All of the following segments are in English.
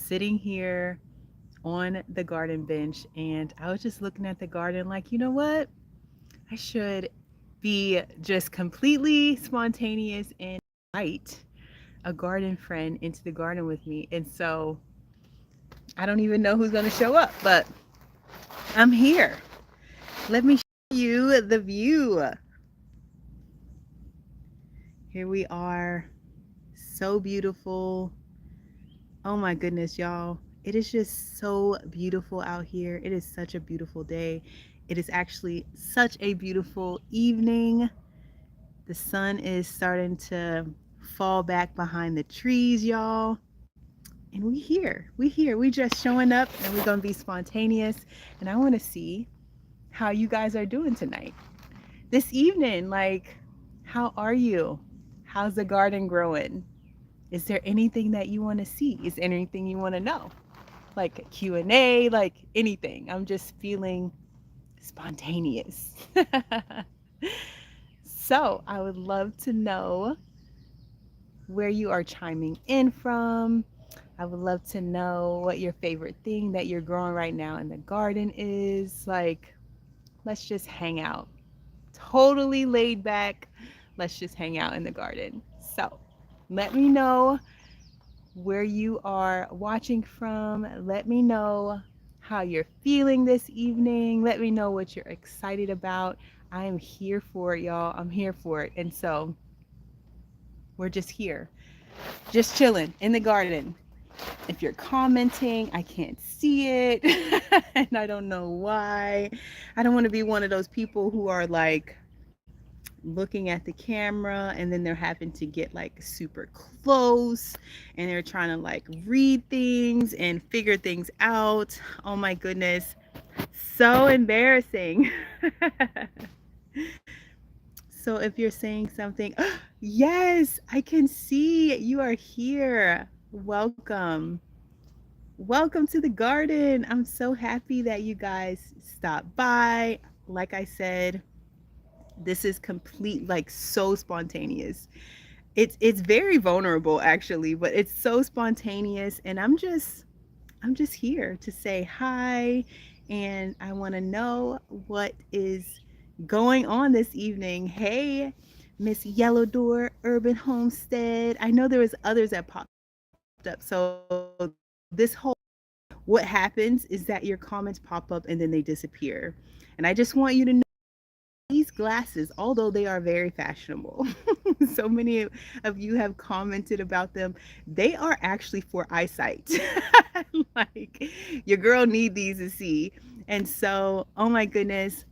sitting here on the garden bench and I was just looking at the garden like, you know what? I should be just completely spontaneous and invite a garden friend into the garden with me. And so I don't even know who's going to show up, but I'm here. Let me show you the view. Here we are. So beautiful. Oh my goodness, y'all. It is just so beautiful out here. It is such a beautiful day. It is actually such a beautiful evening. The sun is starting to fall back behind the trees, y'all. And we here. We here. We just showing up and we're going to be spontaneous. And I want to see how you guys are doing tonight. This evening, like, how are you? How's the garden growing? Is there anything that you want to see? Is there anything you want to know? Like a Q&A, like anything. I'm just feeling spontaneous. So I would love to know where you are chiming in from. I would love to know what your favorite thing that you're growing right now in the garden is. Like, let's just hang out. Totally laid back. Let's just hang out in the garden. So let me know where you are watching from. Let me know how you're feeling this evening. Let me know what you're excited about. I am here for it, y'all. I'm here for it. And so we're just here, just chilling in the garden. If you're commenting, I can't see it. And I don't know why. I don't want to be one of those people who are like looking at the camera and then they're having to get like super close and they're trying to like read things and figure things out. Oh my goodness. So embarrassing. So if you're saying something, yes, I can see you are here. Welcome. Welcome to the garden. I'm so happy that you guys stopped by. Like I said, this is complete, like so spontaneous. It's very vulnerable actually, but it's so spontaneous and I'm just here to say hi and I want to know what is going on this evening. Hey, Miss Yellow Door Urban Homestead. I know there was others that popped up. So this whole what happens is that your comments pop up and then they disappear. And I just want you to know these glasses, although they are very fashionable, so many of you have commented about them. They are actually for eyesight. Like your girl need these to see. And so, oh my goodness,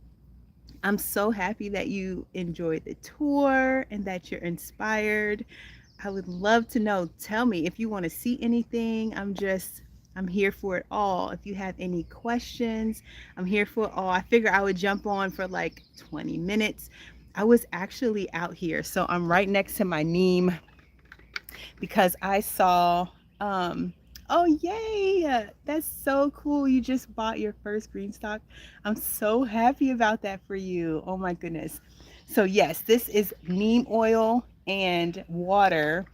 I'm so happy that you enjoyed the tour and that you're inspired. I would love to know. Tell me if you want to see anything. I'm here for it all. If you have any questions, I'm here for it all. I figure I would jump on for like 20 minutes. I was actually out here. So I'm right next to my neem because I saw, oh, yay. That's so cool. You just bought your first green stock. I'm so happy about that for you. Oh my goodness. So yes, this is neem oil and water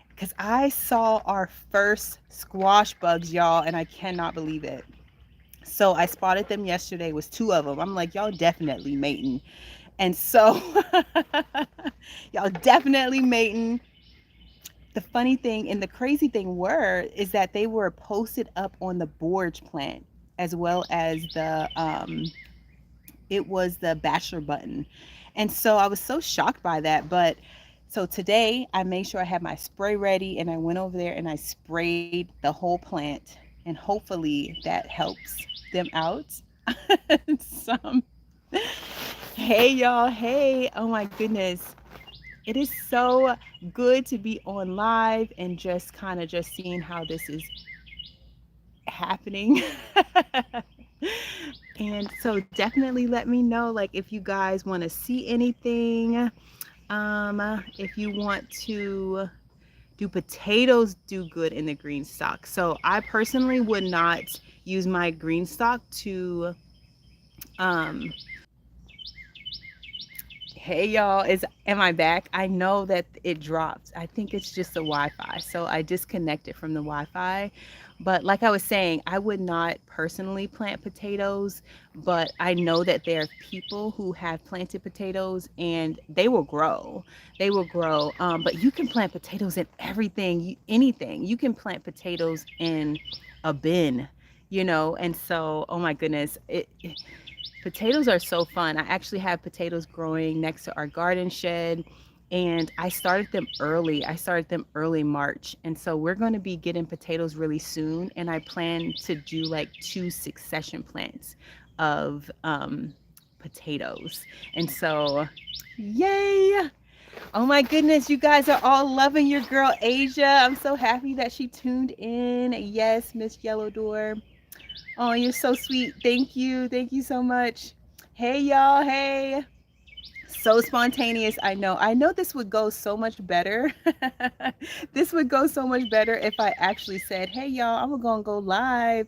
because I saw our first squash bugs, y'all, and I cannot believe it. So I spotted them yesterday. It was two of them. I'm like, y'all definitely mating. And so y'all definitely mating. The funny thing and the crazy thing is that they were posted up on the borage plant as well as it was the bachelor button. And so I was so shocked by that. But so today I made sure I had my spray ready and I went over there and I sprayed the whole plant and hopefully that helps them out. Some. Hey y'all, hey. Oh my goodness. It is so good to be on live and just kind of just seeing how this is happening. And so definitely let me know like if you guys want to see anything. If you want to do potatoes do good in the green stock. So I personally would not use my green stock to um hey y'all, is am I back? I know that it dropped. I think it's just the Wi-Fi. So I disconnected from the Wi-Fi. But like I was saying, I would not personally plant potatoes, but I know that there are people who have planted potatoes and they will grow. They will grow. But you can plant potatoes in everything, anything. You can plant potatoes in a bin, and so, oh my goodness, potatoes are so fun. I actually have potatoes growing next to our garden shed, and I started them early. I started them early March. And so we're going to be getting potatoes really soon. And I plan to do like two succession plants of potatoes. And so, yay! Oh my goodness, you guys are all loving your girl Asia. I'm so happy that she tuned in. Yes, Miss Yellow Door. Oh, you're so sweet. Thank you. Thank you so much. Hey, y'all. Hey. So spontaneous. I know. I know this would go so much better. This would go so much better if I actually said, hey, y'all, I'm going to go live.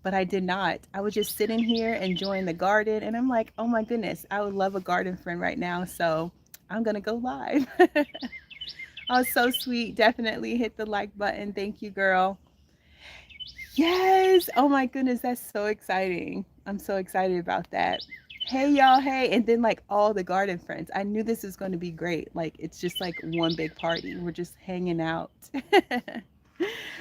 But I did not. I was just sitting here enjoying the garden. And I'm like, oh my goodness, I would love a garden friend right now. So I'm going to go live. Oh, so sweet. Definitely hit the like button. Thank you, girl. Yes. Oh my goodness, that's so exciting. I'm so excited about that. Hey y'all, hey. And then like all the garden friends. I knew this was going to be great. Like it's just like one big party. We're just hanging out.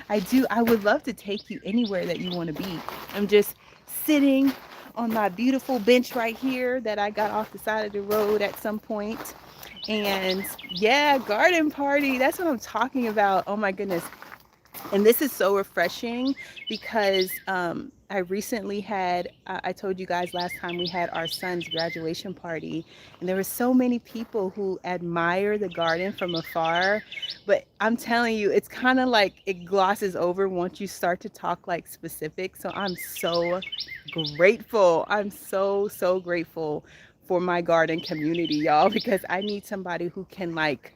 I would love to take you anywhere that you want to be. I'm just sitting on my beautiful bench right here that I got off the side of the road at some point. And yeah, garden party. That's what I'm talking about. Oh my goodness. And this is so refreshing because I recently had, I told you guys last time we had our son's graduation party, and there were so many people who admire the garden from afar. But I'm telling you, it's kind of like it glosses over once you start to talk like specifics. So I'm so grateful. I'm so, so grateful for my garden community, y'all, because I need somebody who can like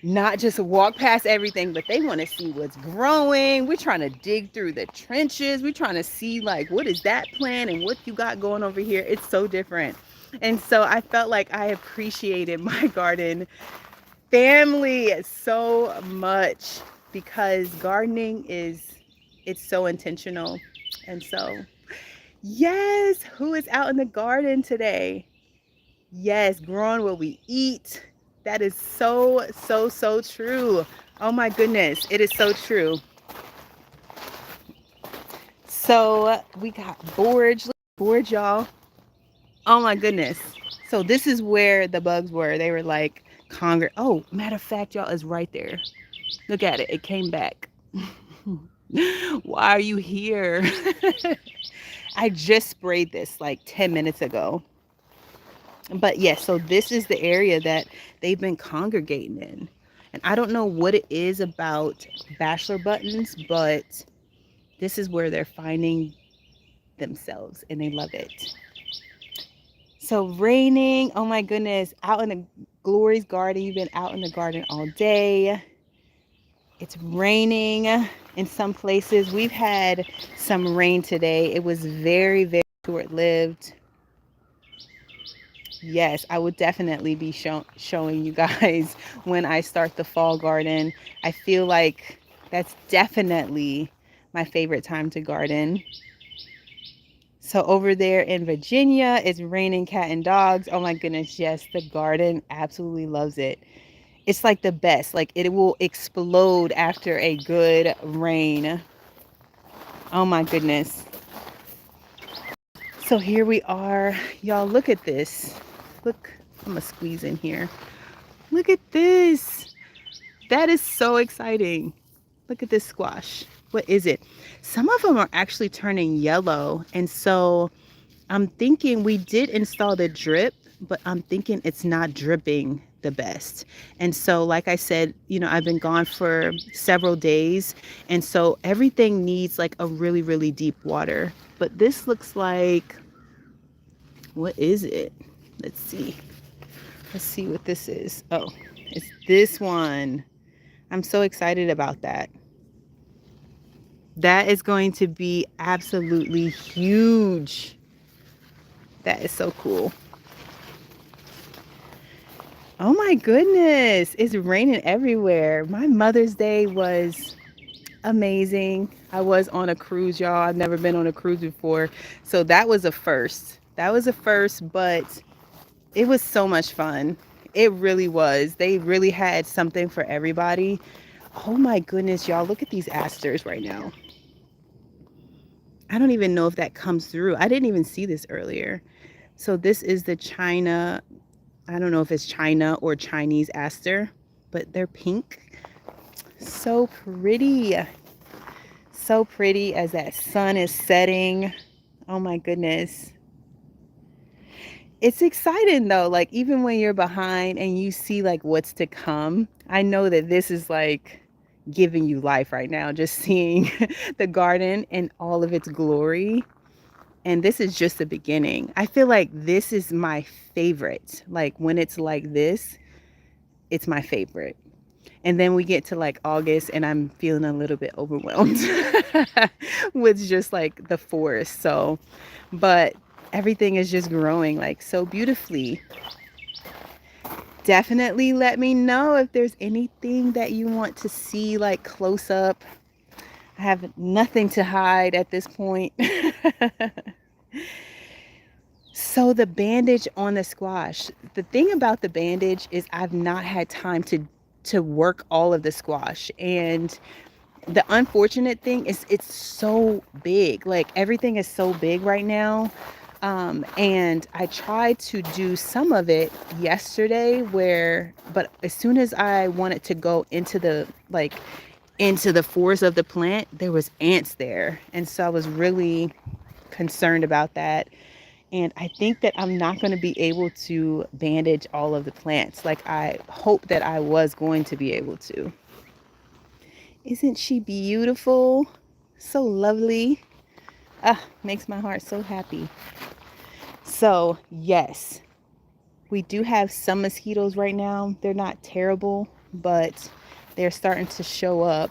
not just walk past everything, but they want to see what's growing. We're trying to dig through the trenches. We're trying to see like, what is that plant and what you got going over here? It's so different. And so I felt like I appreciated my garden family so much because gardening it's so intentional. And so, yes, who is out in the garden today? Yes, growing what we eat. That is so, so, so true. Oh my goodness, it is so true. So we got borage. Borage, y'all. Oh my goodness. So this is where the bugs were. They were like Oh, matter of fact, y'all, is right there. Look at it. It came back. Why are you here? I just sprayed this like 10 minutes ago. But yes, so this is the area that they've been congregating in. And I don't know what it is about bachelor buttons, but this is where they're finding themselves and they love it. So raining, oh my goodness, out in the Glory's garden. You've been out in the garden all day. It's raining in some places. We've had some rain today. It was very, very short-lived. Yes, I would definitely be showing you guys when I start the fall garden. I feel like that's definitely my favorite time to garden. So over there in Virginia, it's raining cat and dogs. Oh my goodness, yes, the garden absolutely loves it. It's like the best. Like it will explode after a good rain. Oh my goodness. So here we are. Y'all, look at this. Look, I'm gonna squeeze in here. Look at this. That is so exciting. Look at this squash. What is it? Some of them are actually turning yellow. And so I'm thinking we did install the drip, but I'm thinking it's not dripping the best. And so, like I said, I've been gone for several days. And so everything needs like a really, really deep water. But this looks like, what is it? Let's see. Let's see what this is. Oh, it's this one. I'm so excited about that. That is going to be absolutely huge. That is so cool. Oh my goodness. It's raining everywhere. My Mother's Day was Amazing. I was on a cruise, y'all. I've never been on a cruise before. So that was a first. That was a first, but it was so much fun. It really was. They really had something for everybody. Oh my goodness, y'all. Look at these asters right now. I don't even know if that comes through. I didn't even see this earlier. So this is the China, I don't know if it's China or Chinese aster, but they're pink. So pretty. So pretty as that sun is setting. Oh my goodness. It's exciting though. Like even when you're behind and you see like what's to come, I know that this is like giving you life right now, just seeing the garden in all of its glory. And this is just the beginning. I feel like this is my favorite. Like when it's like this, it's my favorite. And then we get to like August and I'm feeling a little bit overwhelmed with just like the forest. So, but everything is just growing like so beautifully. Definitely let me know if there's anything that you want to see like close up. I have nothing to hide at this point. So the bandage on the squash. The thing about the bandage is I've not had time to work all of the squash, and the unfortunate thing is it's so big. Like everything is so big right now. And I tried to do some of it yesterday but as soon as I wanted to go into the forest of the plant, there was ants there. And so I was really concerned about that. And I think that I'm not going to be able to bandage all of the plants like I hope that I was going to be able to. Isn't she beautiful? So lovely. Ah, makes my heart so happy. So, yes, we do have some mosquitoes right now. They're not terrible, but they're starting to show up.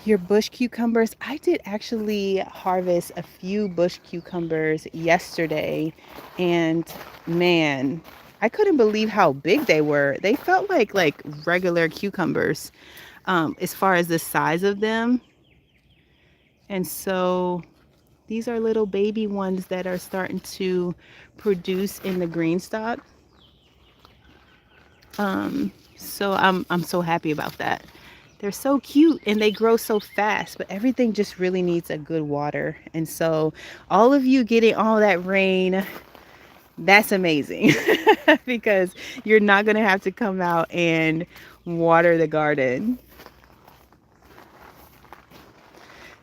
Your bush cucumbers, I did actually harvest a few bush cucumbers yesterday, and man, I couldn't believe how big they were. They felt like regular cucumbers, as far as the size of them. And so these are little baby ones that are starting to produce in the green stock. So I'm so happy about that. They're so cute and they grow so fast, but everything just really needs a good water. And so all of you getting all that rain, that's amazing because you're not going to have to come out and water the garden.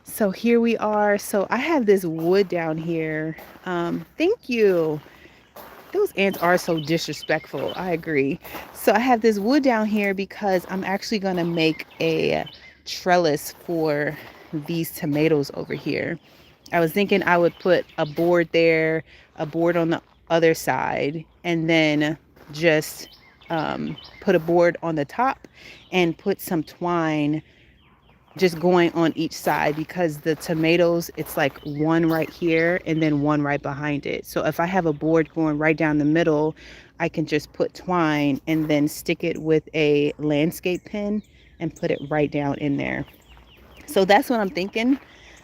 So here we are. So I have this wood down here. Thank you. Those ants are so disrespectful. I agree. So I have this wood down here because I'm actually going to make a trellis for these tomatoes over here. I was thinking I would put a board there, a board on the other side, and then just put a board on the top and put some twine just going on each side, because the tomatoes, it's like one right here and then one right behind it. So if I have a board going right down the middle, I can just put twine and then stick it with a landscape pin and put it right down in there. So that's what I'm thinking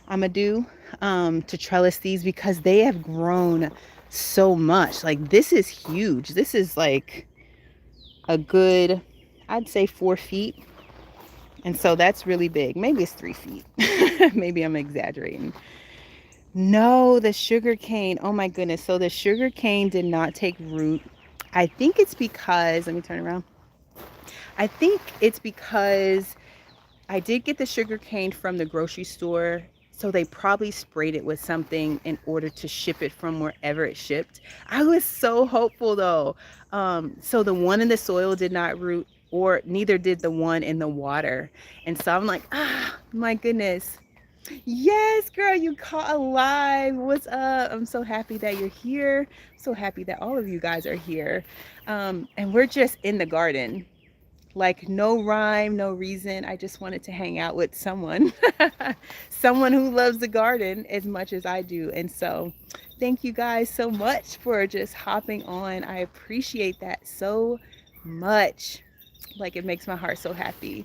I'm gonna do, to trellis these, because they have grown so much. Like this is huge. This is like a good, I'd say 4 feet. And so that's really big. Maybe it's 3 feet. Maybe I'm exaggerating. No, the sugar cane. Oh my goodness. So the sugar cane did not take root. I think it's because, let me turn around. I think it's because I did get the sugar cane from the grocery store. So they probably sprayed it with something in order to ship it from wherever it shipped. I was so hopeful though. So the one in the soil did not root, or neither did the one in the water. And so I'm like, ah, my goodness. Yes, girl, you caught alive. What's up? I'm so happy that you're here. So happy that all of you guys are here. And we're just in the garden. Like no rhyme, no reason. I just wanted to hang out with someone, someone who loves the garden as much as I do. And so thank you guys so much for just hopping on. I appreciate that so much. Like it makes my heart so happy.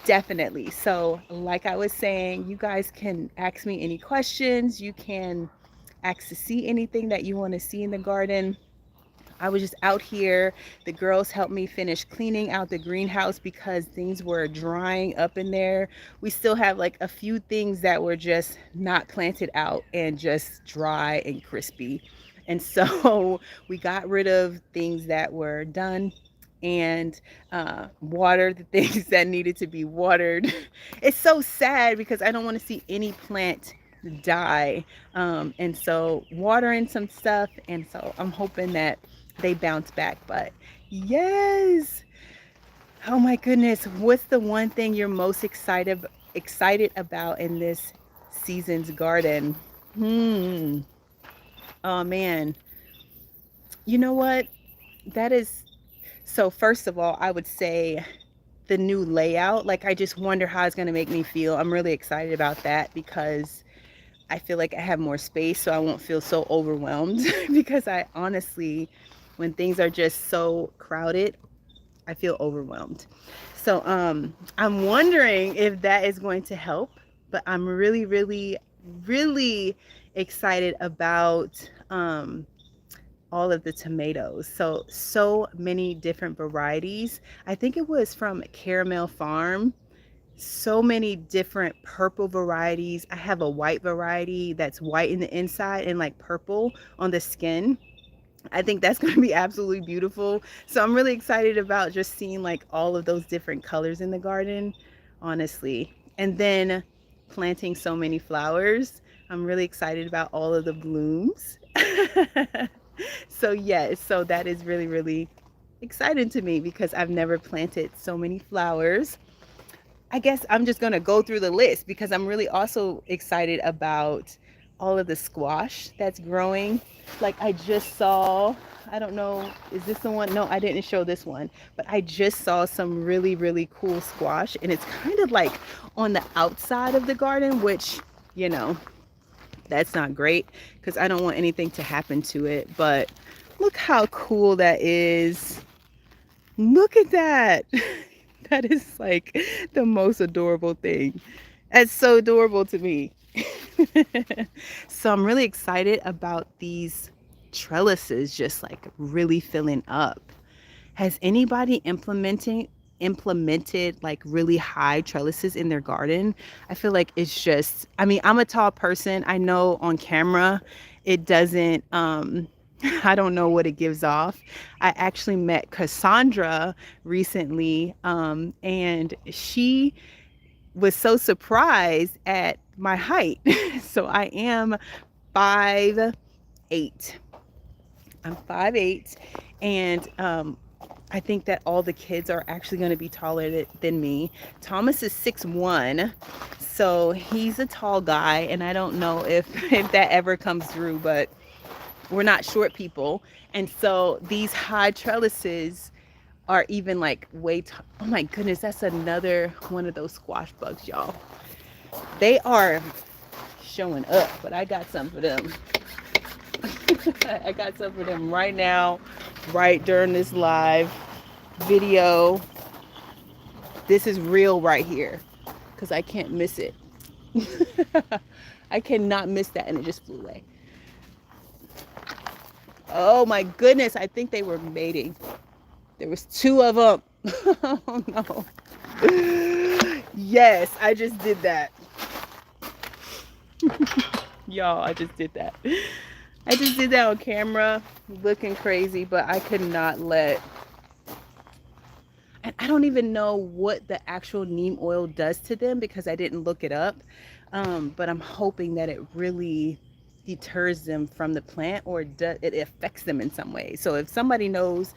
Definitely. So, like I was saying, you guys can ask me any questions. You can ask to see anything that you want to see in the garden. I was just out here. The girls helped me finish cleaning out the greenhouse because things were drying up in there. We still have like a few things that were just not planted out and just dry and crispy. And so we got rid of things that were done and watered the things that needed to be watered. It's so sad because I don't want to see any plant die. And so watering some stuff. And so I'm hoping that they bounce back. But yes, oh my goodness, what's the one thing you're most excited about in this season's garden? Hmm. Oh man, you know what? That is so. First of all, I would say the new layout. Like I just wonder how it's going to make me feel. I'm really excited about that because I feel like I have more space so I won't feel so overwhelmed because I honestly, when things are just so crowded, I feel overwhelmed. So I'm wondering if that is going to help, but I'm really, really, really excited about all of the tomatoes. So many different varieties. I think it was from Caramel Farm. So many different purple varieties. I have a white variety that's white in the inside and like purple on the skin. I think that's going to be absolutely beautiful. So I'm really excited about just seeing like all of those different colors in the garden, honestly. And then planting so many flowers. I'm really excited about all of the blooms. So yes, so that is really, really exciting to me because I've never planted so many flowers. I guess I'm just going to go through the list because I'm really also excited about all of the squash that's growing. Like I just saw, I don't know, is this the one? No, I didn't show this one, but I just saw some really, really cool squash and it's kind of like on the outside of the garden, which, you know, that's not great because I don't want anything to happen to it. But look how cool that is. Look at that. That is like the most adorable thing. That's so adorable to me. So I'm really excited about these trellises just like really filling up. Has anybody implemented like really high trellises in their garden? I feel like it's just, I mean, I'm a tall person. I know on camera it doesn't I don't know what it gives off. I actually met Cassandra recently and she was so surprised at my height. So I am 5'8". I'm 5'8", and I think that all the kids are actually going to be taller than me. Thomas is 6'1", so he's a tall guy, and I don't know if if that ever comes through, but we're not short people, and so these high trellises are even like oh my goodness, that's another one of those squash bugs, y'all. They are showing up, but I got some for them. I got some for them right now, right during this live video. This is real right here because I can't miss it. I cannot miss that, and it just flew away. Oh my goodness, I think they were mating. There was two of them. Oh no. Yes, I just did that. Y'all, I just did that. I just did that on camera, looking crazy, but I could not let. And I don't even know what the actual neem oil does to them because I didn't look it up. But I'm hoping that it really deters them from the plant, or it affects them in some way. So if somebody knows,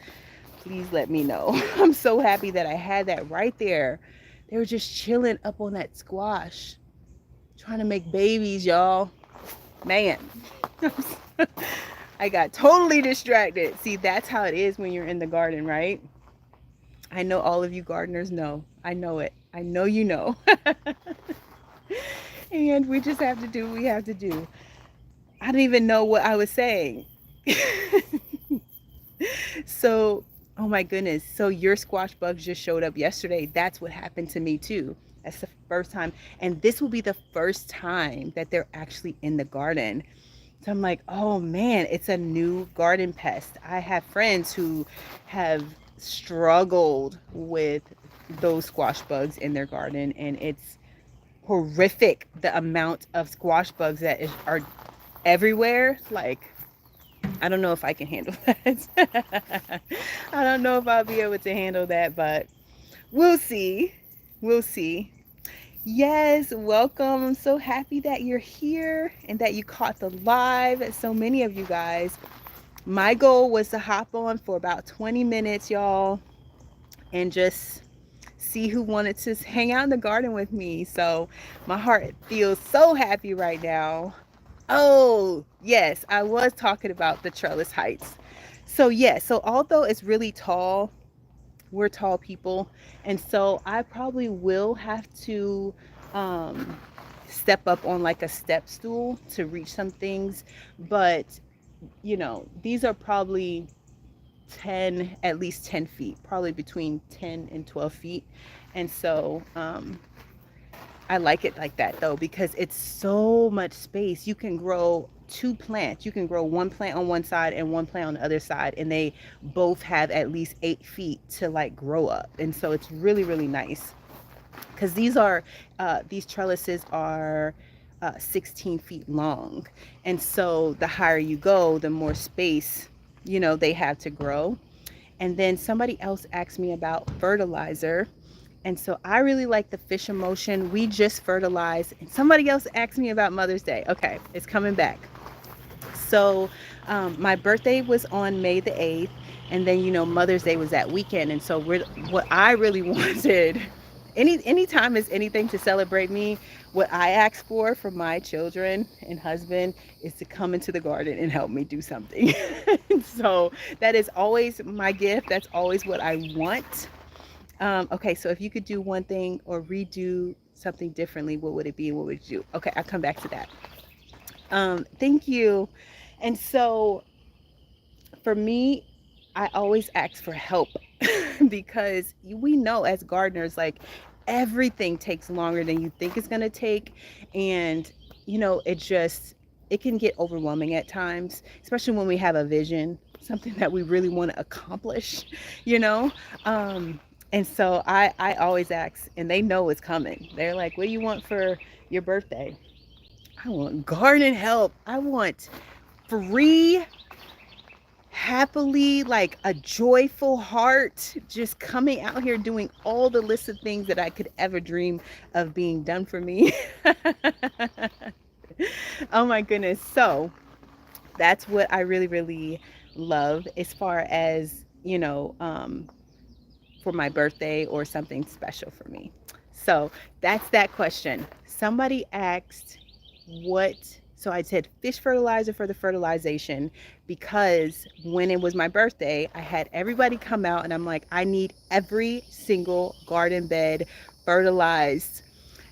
please let me know. I'm so happy that I had that right there. They were just chilling up on that squash, trying to make babies, y'all. Man. I got totally distracted. See, that's how it is when you're in the garden, right? I know all of you gardeners know. I know it. I know you know. And we just have to do what we have to do. I don't even know what I was saying. So Oh my goodness. So your squash bugs just showed up yesterday. That's what happened to me too. That's the first time. And this will be the first time that they're actually in the garden. So I'm like, oh man, it's a new garden pest. I have friends who have struggled with those squash bugs in their garden, and it's horrific the amount of squash bugs are everywhere. Like, I don't know if I can handle that. I don't know if I'll be able to handle that, but we'll see. We'll see. Yes, welcome. I'm so happy that you're here and that you caught the live. So many of you guys. My goal was to hop on for about 20 minutes, y'all, and just see who wanted to hang out in the garden with me. So my heart feels so happy right now. Oh, yes, I was talking about the trellis heights. So, yes, so although it's really tall, we're tall people. And so I probably will have to um, step up on like a step stool to reach some things. But, these are probably 10, at least 10 feet, probably between 10 and 12 feet. And so I like it like that though, because it's so much space. You can grow two plants. You can grow one plant on one side and one plant on the other side, and they both have at least 8 feet to like grow up. And so it's really, really nice because these trellises are 16 feet long. And so the higher you go, the more space, they have to grow. And then somebody else asked me about fertilizer. And so I really like the fish emotion. We just fertilized. And somebody else asked me about Mother's Day. Okay, it's coming back. So my birthday was on May the 8th. And then, Mother's Day was that weekend. And so what I really wanted, anytime is anything to celebrate me, what I ask for my children and husband is to come into the garden and help me do something. So that is always my gift. That's always what I want. Okay, so if you could do one thing or redo something differently, what would it be? What would you do? Okay, I'll come back to that. Thank you. And so for me, I always ask for help because we know as gardeners, like everything takes longer than you think it's going to take. And, it can get overwhelming at times, especially when we have a vision, something that we really want to accomplish, you know? Um, and so I always ask, and they know it's coming. They're like, what do you want for your birthday? I want garden help. I want free, happily, like a joyful heart, just coming out here doing all the list of things that I could ever dream of being done for me. Oh my goodness. So that's what I really, really love as far as, for my birthday or something special for me. So that's that question. Somebody asked what, so I said fish fertilizer for the fertilization because when it was my birthday, I had everybody come out and I'm like, I need every single garden bed fertilized.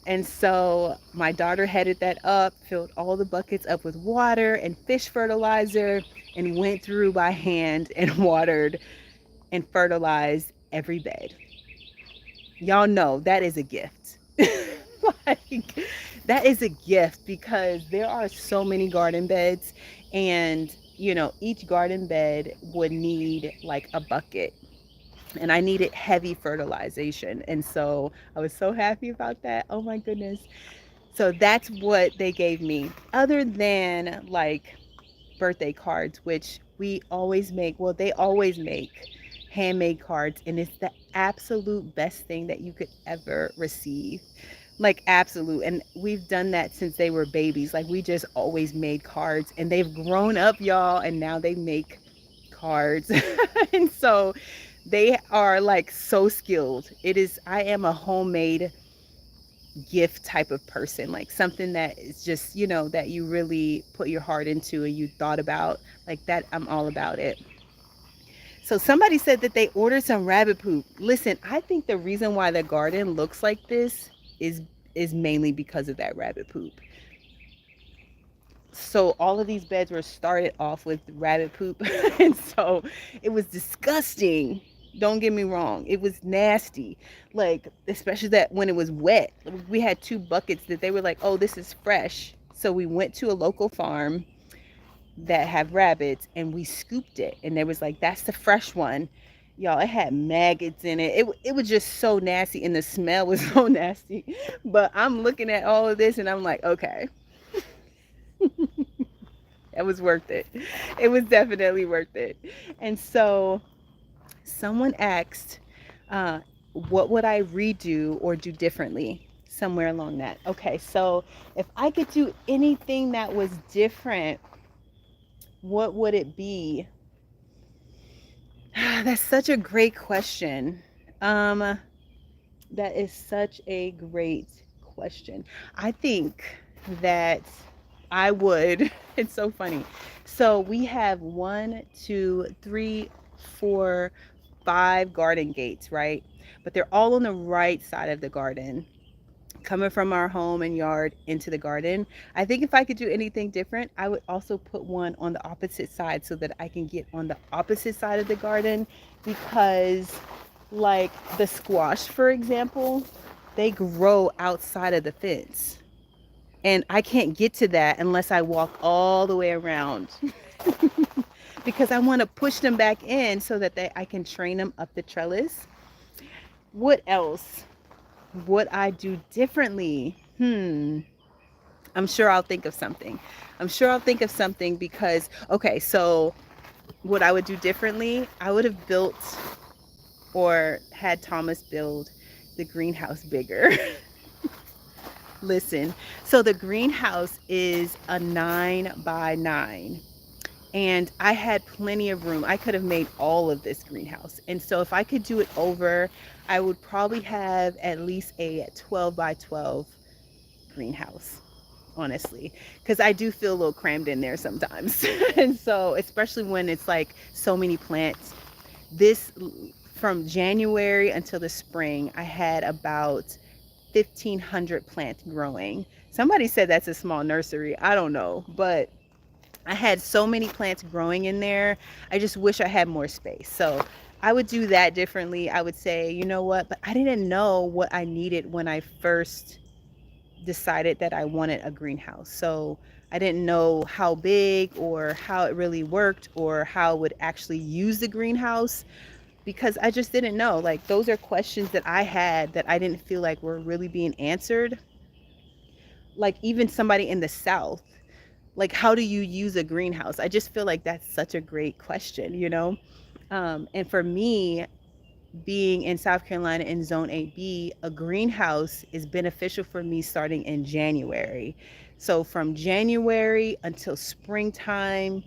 And so my daughter headed that up, filled all the buckets up with water and fish fertilizer, and went through by hand and watered and fertilized every bed. Y'all know that is a gift. Like, that is a gift because there are so many garden beds, and each garden bed would need like a bucket, and I needed heavy fertilization. And so I was so happy about that. Oh my goodness. So that's what they gave me, other than like birthday cards, which we always make. Well, they always make handmade cards, and it's the absolute best thing that you could ever receive. Like, absolute. And we've done that since they were babies. Like, we just always made cards, and they've grown up, y'all, and now they make cards. And so they are like so skilled. I am a homemade gift type of person, like something that is just, that you really put your heart into and you thought about, like that. I'm all about it. So somebody said that they ordered some rabbit poop. Listen, I think the reason why the garden looks like this is mainly because of that rabbit poop. So all of these beds were started off with rabbit poop. And so it was disgusting. Don't get me wrong. It was nasty. Like, especially that when it was wet. We had two buckets that they were like, oh, this is fresh. So we went to a local farm that have rabbits and we scooped it. And they was like, that's the fresh one. Y'all, it had maggots in it. It was just so nasty and the smell was so nasty. But I'm looking at all of this and I'm like, okay, it was worth it. It was definitely worth it. And so someone asked, uh, what would I redo or do differently? Somewhere along that. Okay, so if I could do anything that was different, what would it be? That's such a great question. Um, that is such a great question. I think that I would. It's so funny. So we have one, two, three, four, five garden gates, right? But they're all on the right side of the garden, coming from our home and yard into the garden. I think if I could do anything different, I would also put one on the opposite side so that I can get on the opposite side of the garden because, like the squash, for example, they grow outside of the fence. And I can't get to that unless I walk all the way around because I want to push them back in so that I can train them up the trellis. What else would I do differently? I'm sure I'll think of something. I'm sure I'll think of something because, okay, so what I would do differently, I would have built or had Thomas build the greenhouse bigger. Listen, so the greenhouse is a 9 by 9. And I had plenty of room. I could have made all of this greenhouse. And so if I could do it over, I would probably have at least a 12 by 12 greenhouse, honestly, because I do feel a little crammed in there sometimes. And so, especially when it's like so many plants, this from January until the spring, I had about 1,500 plants growing. Somebody said that's a small nursery. I don't know, but I had so many plants growing in there. I just wish I had more space. So I would do that differently. I would say, you know what? But I didn't know what I needed when I first decided that I wanted a greenhouse. So I didn't know how big or how it really worked or how I would actually use the greenhouse because I just didn't know. Like, those are questions that I had that I didn't feel like were really being answered. Like, even somebody in the South, like, how do you use a greenhouse? I just feel like that's such a great question, you know? And for me, being in South Carolina in Zone 8B, a greenhouse is beneficial for me starting in January. So from January until springtime,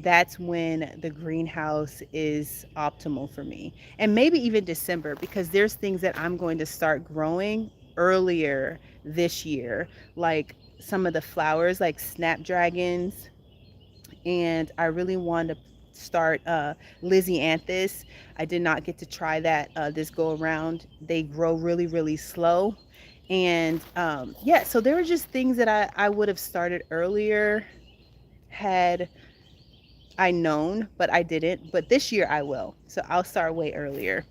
that's when the greenhouse is optimal for me. And maybe even December, because there's things that I'm going to start growing earlier this year, like some of the flowers, like snapdragons, and I really wanted to start Lysianthus. I did not get to try that this go around. They grow really, really slow. And yeah, so there were just things that I would have started earlier had I known, but I didn't. But this year I will. So I'll start way earlier.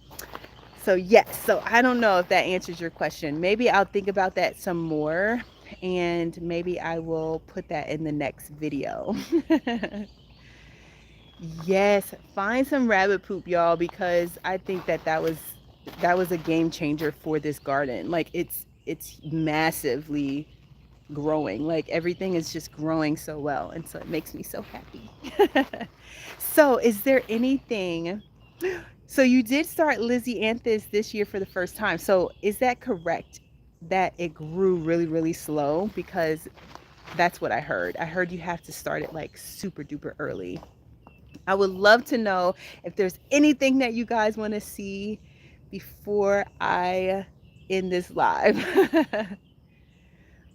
So yes, so I don't know if that answers your question. Maybe I'll think about that some more and maybe I will put that in the next video. Yes, find some rabbit poop, y'all, because I think that was a game changer for this garden. Like, it's massively growing. Like, everything is just growing so well, and so it makes me so happy. So, is there anything? So you did start Lizzie Anthus this year for the first time. So is that correct that it grew really, really slow? Because that's what I heard. I heard you have to start it like super duper early. I would love to know if there's anything that you guys want to see before I end this live.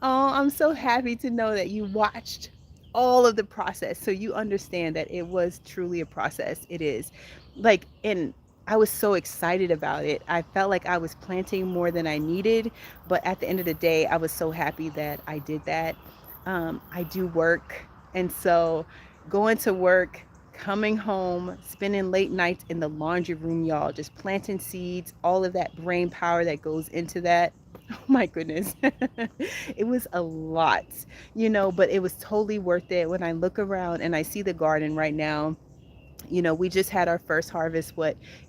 Oh, I'm so happy to know that you watched all of the process so you understand that it was truly a process. It is. Like, and I was so excited about it. I felt like I was planting more than I needed, but at the end of the day, I was so happy that I did that. I do work, and so going to work coming home, spending late nights in the laundry room, y'all, just planting seeds, all of that brain power that goes into that. Oh my goodness. It was a lot, but it was totally worth it when I look around and I see the garden right now. We just had our first harvest,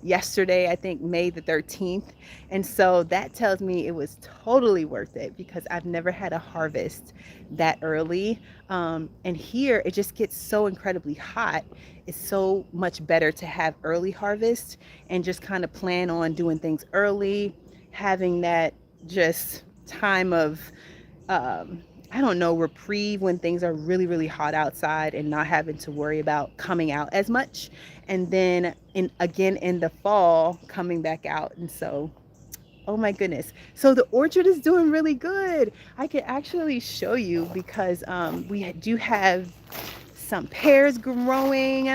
yesterday, I think May the 13th. And so that tells me it was totally worth it because I've never had a harvest that early. And here it just gets so incredibly hot. It's so much better to have early harvest and just kind of plan on doing things early, having that just time of I don't know, reprieve when things are really, really hot outside and not having to worry about coming out as much. And then again in the fall, coming back out. And so, oh my goodness. So the orchard is doing really good. I can actually show you because we do have some pears growing.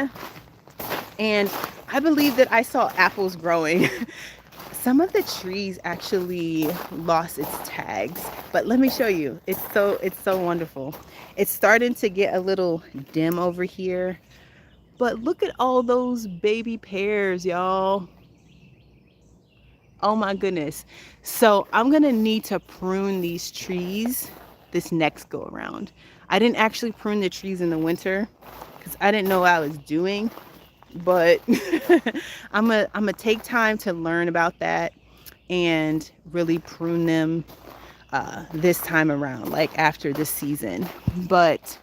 And I believe that I saw apples growing. Some of the trees actually lost its tags, but let me show you. It's so wonderful. It's starting to get a little dim over here, but look at all those baby pears, y'all. Oh my goodness. So I'm gonna need to prune these trees this next go around. I didn't actually prune the trees in the winter because I didn't know what I was doing, but I'm gonna take time to learn about that and really prune them this time around, like after this season. But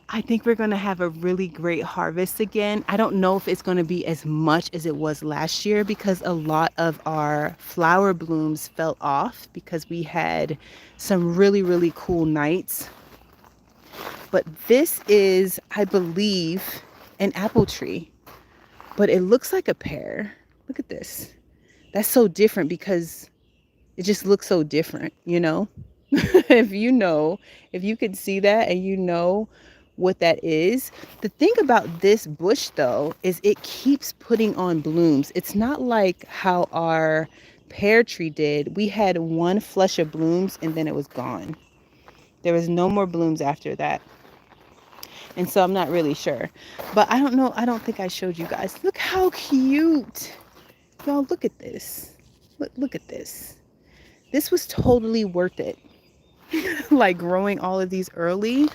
I think we're going to have a really great harvest again. I don't know if it's going to be as much as it was last year because a lot of our flower blooms fell off because we had some really, really cool nights. But this is, I believe, an apple tree, but it looks like a pear. Look at this. That's so different because it just looks so different, if if you could see that and what that is. The thing about this bush though is it keeps putting on blooms. It's not like how our pear tree did. We had one flush of blooms and then it was gone. There was no more blooms after that. And so I'm not really sure. But I don't know. I don't think I showed you guys. Look how cute. Y'all, look at this. Look at this. This was totally worth it. Like growing all of these early.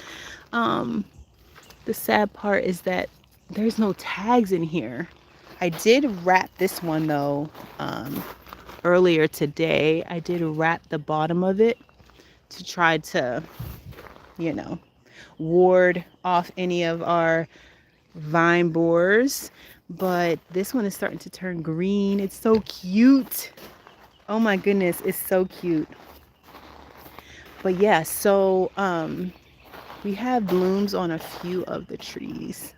The sad part is that there's no tags in here. I did wrap this one though. Earlier today, I did wrap the bottom of it to try to, ward off any of our vine borers. But this one is starting to turn green. It's so cute. Oh my goodness, it's so cute. But yeah, so we have blooms on a few of the trees.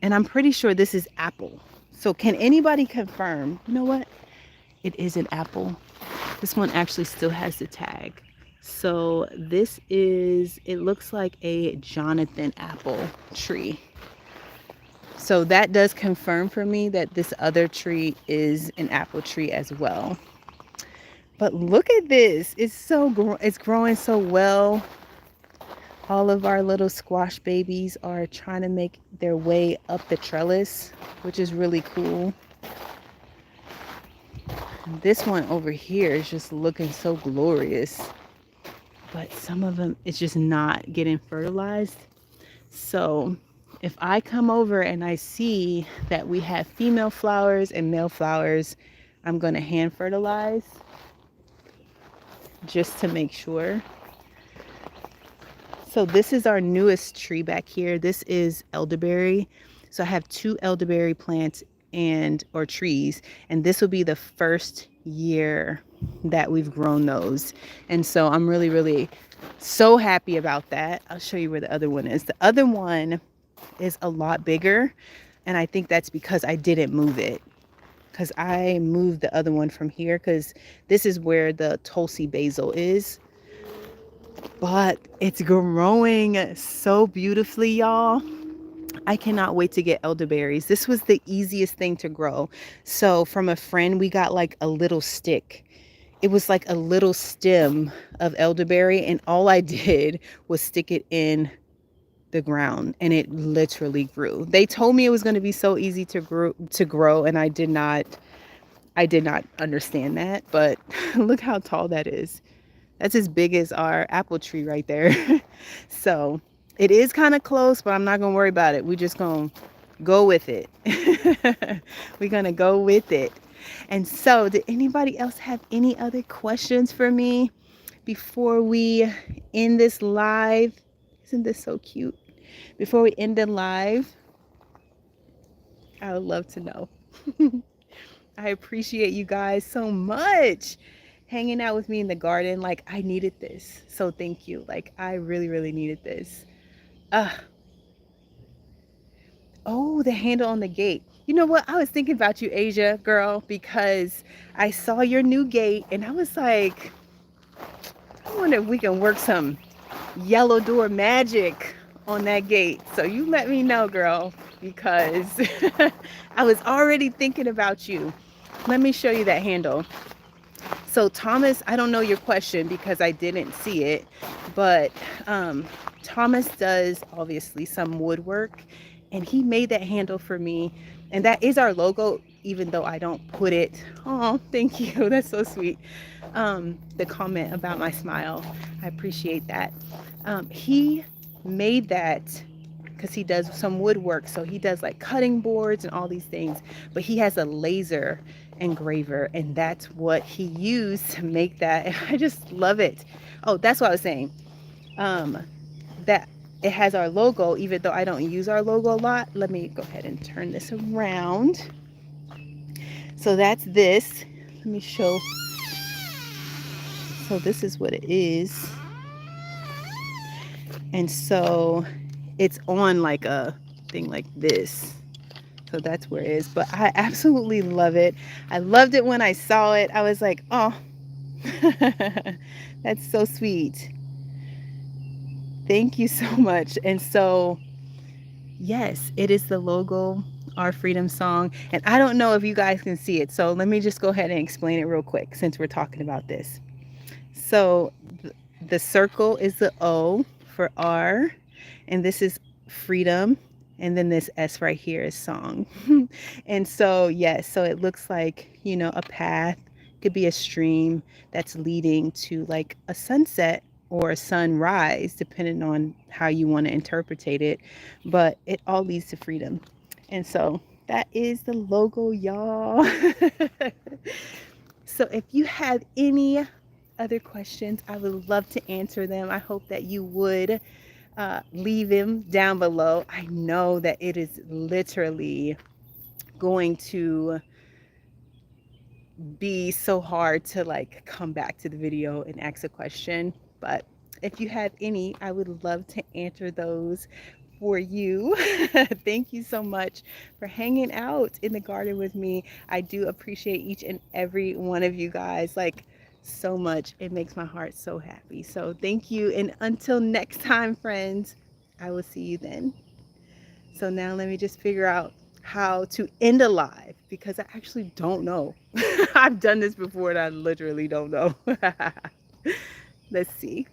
And I'm pretty sure this is apple. So can anybody confirm? You know what? It is an apple. This one actually still has the tag. So this is, it looks like a Jonathan apple tree. So that does confirm for me that this other tree is an apple tree as well. But look at this. It's growing so well. All of our little squash babies are trying to make their way up the trellis, which is really cool. This one over here is just looking so glorious. But some of them, it's just not getting fertilized. So if I come over and I see that we have female flowers and male flowers, I'm going to hand fertilize just to make sure. So this is our newest tree back here. This is elderberry. So I have 2 elderberry plants or trees, and this will be the first year that we've grown those. And so I'm really, really so happy about that. I'll show you where the other one is. The other one is a lot bigger, and I think that's because I didn't move it. Because I moved the other one from here because this is where the Tulsi basil is. But it's growing so beautifully, y'all. I cannot wait to get elderberries. This was the easiest thing to grow. So from a friend, we got like a little stick. It was like a little stem of elderberry, and all I did was stick it in the ground, and it literally grew. They told me it was going to be so easy to grow, and I did not understand that, but look how tall that is. That's as big as our apple tree right there. So it is kind of close, but I'm not going to worry about it. We're just going to go with it. We're going to go with it. And so, did anybody else have any other questions for me before we end this live? Isn't this so cute? Before we end the live, I would love to know. I appreciate you guys so much hanging out with me in the garden. Like, I needed this. So thank you. Like, I really, really needed this. Uh, oh, the handle on the gate. You know what? I was thinking about you, Asia girl, because I saw your new gate and I was like, I wonder if we can work some yellow door magic on that gate. So you let me know, girl, because I was already thinking about you. Let me show you that handle. So Thomas, I don't know your question because I didn't see it, but Thomas does obviously some woodwork, and he made that handle for me, and that is our logo, even though I don't put it. Oh, thank you. That's so sweet. The comment about my smile, I appreciate that. He made that because he does some woodwork, so he does like cutting boards and all these things, but he has a laser engraver, and that's what he used to make that, and I just love it. Oh, that's what I was saying, um that it has our logo, even though I don't use our logo a lot. Let me go ahead and turn this around. So that's this. Let me show. So this is what it is, and so it's on like a thing like this. So that's where it is. But I absolutely love it. I loved it when I saw it. I was like, oh, that's so sweet. Thank you so much. And so, yes, it is the logo, our freedom song. And I don't know if you guys can see it. So let me just go ahead and explain it real quick since we're talking about this. So the circle is the O for R, and this is freedom, and then this S right here is song. And so yes, so it looks like, a path, could be a stream that's leading to like a sunset or a sunrise, depending on how you want to interpretate it, but it all leads to freedom. And so that is the logo, y'all. So if you have any other questions, I would love to answer them. I hope that you would leave them down below. I know that it is literally going to be so hard to like come back to the video and ask a question, but if you have any, I would love to answer those for you. Thank you so much for hanging out in the garden with me. I do appreciate each and every one of you guys, like, so much. It makes my heart so happy. So thank you, and until next time, friends, I will see you then. So now let me just figure out how to end a live, because I actually don't know. I've done this before and I literally don't know. Let's see.